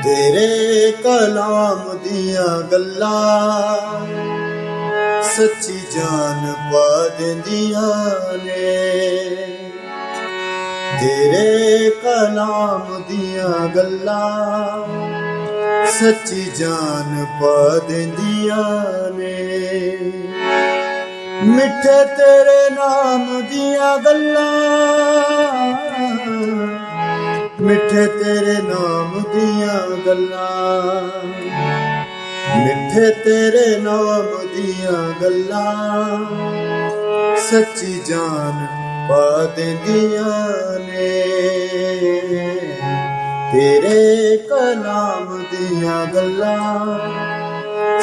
तेरे कलाम दिया गल्लां सच्ची जान पा देंदियां ने। तेरे कलाम दिया गल्लां सच्ची जान पा देंदियां ने। मिठे तेरे नाम दिया गल्लां, मिठे तेरे नाम दिया गल्लां, मिठे तेरे नाम दिया गल्लां सच्ची जान पा देंदियां ने। तेरे कलाम दिया गल्लां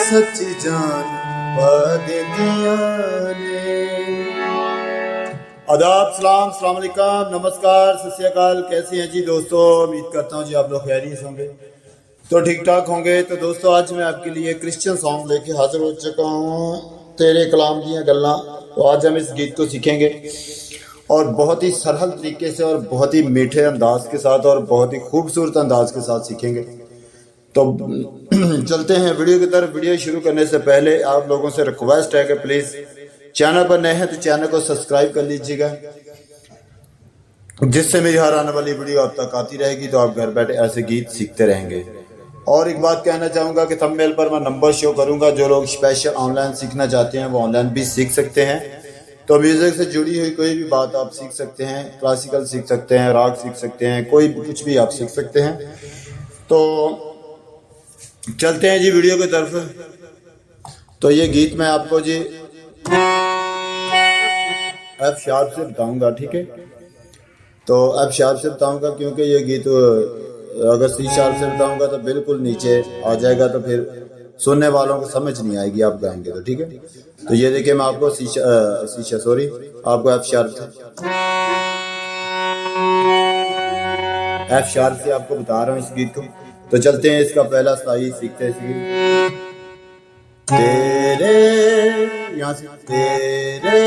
सच्ची जान पा देंदियां ने। आदाब, सलाम, अस्सलाम वालेकुम, नमस्कार, सत श्री अकाल। कैसे हैं जी दोस्तों? उम्मीद करता हूँ जी आप लोग खैरियत होंगे, तो ठीक ठाक होंगे। तो दोस्तों आज मैं आपके लिए क्रिश्चियन सॉन्ग लेके हाजिर हो चुका हूँ, तेरे कलाम दियां गल्लां। तो आज हम इस गीत को सीखेंगे और बहुत ही सरल तरीके से और बहुत ही मीठे अंदाज के साथ और बहुत ही खूबसूरत अंदाज के साथ सीखेंगे। तो चलते हैं वीडियो की तरफ। वीडियो शुरू करने से पहले आप लोगों से रिक्वेस्ट है कि प्लीज़ चैनल पर नए हैं तो चैनल को सब्सक्राइब कर लीजिएगा, जिससे मेरी हर आने वाली वीडियो आप तक आती रहेगी। तो आप घर बैठे ऐसे गीत सीखते रहेंगे। और एक बात कहना चाहूँगा कि थंबनेल पर मैं नंबर शो करूँगा, जो लोग स्पेशल ऑनलाइन सीखना चाहते हैं वो ऑनलाइन भी सीख सकते हैं। तो म्यूज़िक से जुड़ी हुई कोई भी बात आप सीख सकते हैं, क्लासिकल सीख सकते हैं, राग सीख सकते हैं, कोई कुछ भी आप सीख सकते हैं। तो चलते हैं जी वीडियो की तरफ। तो ये गीत मैं आपको जी एफ शार्प से बताऊंगा, ठीक है? तो एफ शार्प से बताऊंगा क्योंकि ये गीत अगर सी शार्प से बताऊंगा तो बिल्कुल नीचे आ जाएगा, तो फिर सुनने वालों को समझ नहीं आएगी आप गाएंगे तो, ठीक है? तो ये देखिए मैं आपको आपको एफ शार्प से आपको बता रहा हूँ इस गीत को। तो चलते हैं, इसका पहला स्थाई सीखते हैं। तेरे यहाँ से तेरे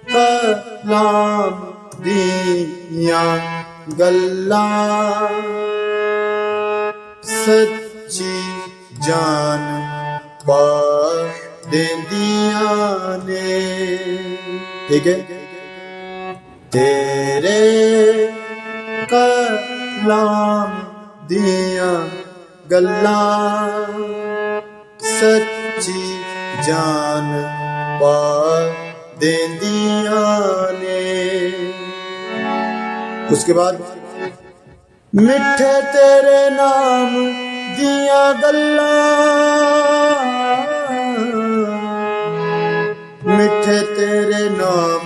कलाम दिया गल्लां सच्ची जान पा देंदियां ने। ठीक है? तेरे कलाम दिया गल्लां सच्ची जान पा देंदियां ने। उसके बाद मिठे तेरे नाम दिया गल्लां, मिठे तेरे नाम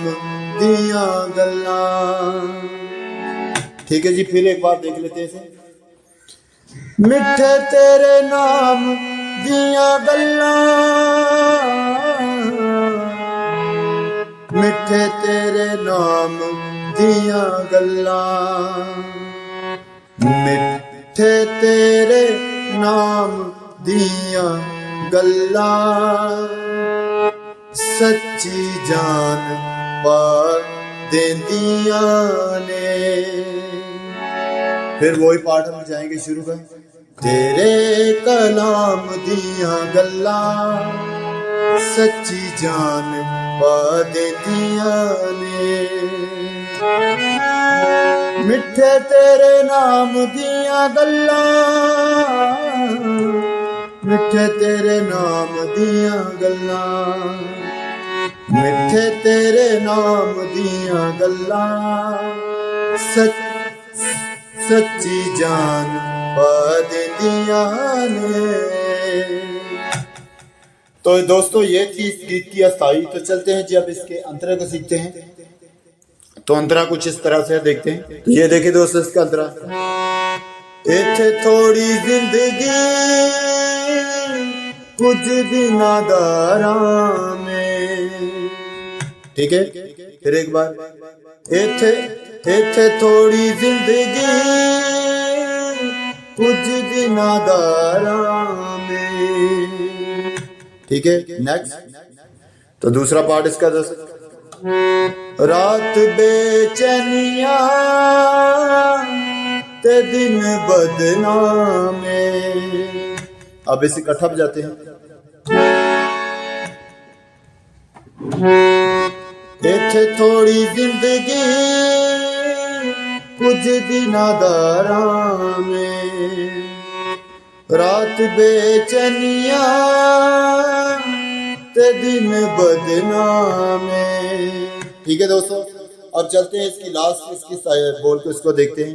दिया गल्लां। ठीक है जी, फिर एक बार देख लेते हैं इसे। मिठे तेरे नाम दिया गल्लां, मिठे तेरे नाम दिया गल्लां, मिठे तेरे नाम दिया गल्लां सच्ची जान पा देंदियां ने। फिर वही पाठ हम जाएंगे शुरू कर। तेरे कलाम दिया गल्लां सच्ची जान पा देंदियां ने। मिठे तेरे नाम दिया गल्लां, मिठे तेरे नाम दिया गल्लां, मिठे तेरे नाम दिया गल्लां सच्ची जान पा देंदियां ने। तो दोस्तों ये थी इस गीत की अस्थाई। तो चलते हैं जी अब इसके अंतरा को सीखते हैं। तो अंतरा कुछ इस तरह से देखते हैं। तो ये देखिए दोस्तों इसका अंतरा। इत्थे थोड़ी जिंदगी कुछ दिना दा आराम में। ठीक है? फिर एक बार इत्थे थोड़ी जिंदगी कुछ दिना दा आराम में। ठीक है? नेक्स्ट। तो दूसरा पार्ट इसका रात बेचैनिया ते दिन बदनामे। अब इसे इकट्ठा बजाते हैं। इत्थे थोड़ी जिंदगी कुछ दिना दा रामे, रात बेचैनिया ते दिन बदनामे। ठीक है दोस्तों, अब चलते हैं इसकी लास्ट, इसकी बोल को इसको देखते हैं।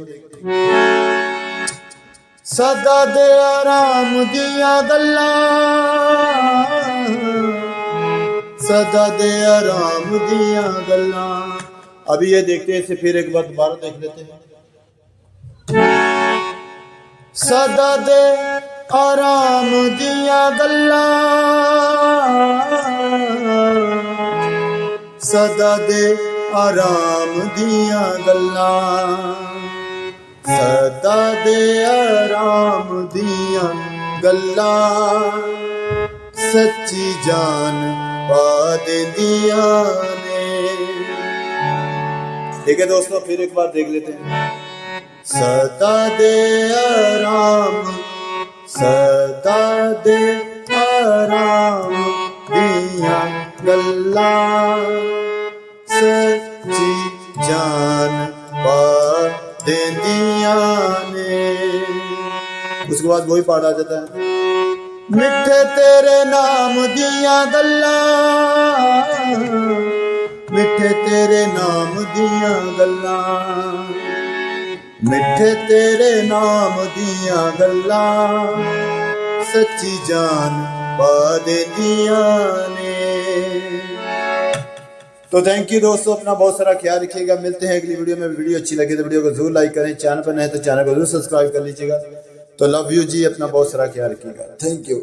सदा दे आराम दिया गल्ला, सदा दे आराम दिया गल्ला। अभी ये देखते हैं, इसे फिर एक बार दोबारा देख लेते हैं। सदा दे आराम दिया गल्ला, सदा दे आराम दिया गल्ला, सदा दे आराम दिया गल्ला, सच्ची जान पा दिया ने। ठीक है दोस्तों, फिर एक बार देख लेते हैं। सदा दे आराम, सदा दे आराम दिया गल्ला, सच्ची जान पा दिया ने। उसके बाद वही पाठ आ जाता है। मिठे तेरे नाम दिया गल्ला, मिठे तेरे नाम दिया गल्ला, मिठे तेरे नाम दिया गल्ला, सच्ची जान पा दिया ने। तो थैंक यू दोस्तों, अपना बहुत सारा ख्याल रखिएगा। मिलते हैं अगली वीडियो में। वीडियो अच्छी लगी तो वीडियो को जरूर लाइक करें, चैनल पर नए तो चैनल को जरूर सब्सक्राइब कर लीजिएगा। तो लव यू जी, अपना बहुत सारा ख्याल रखिएगा। Thank you.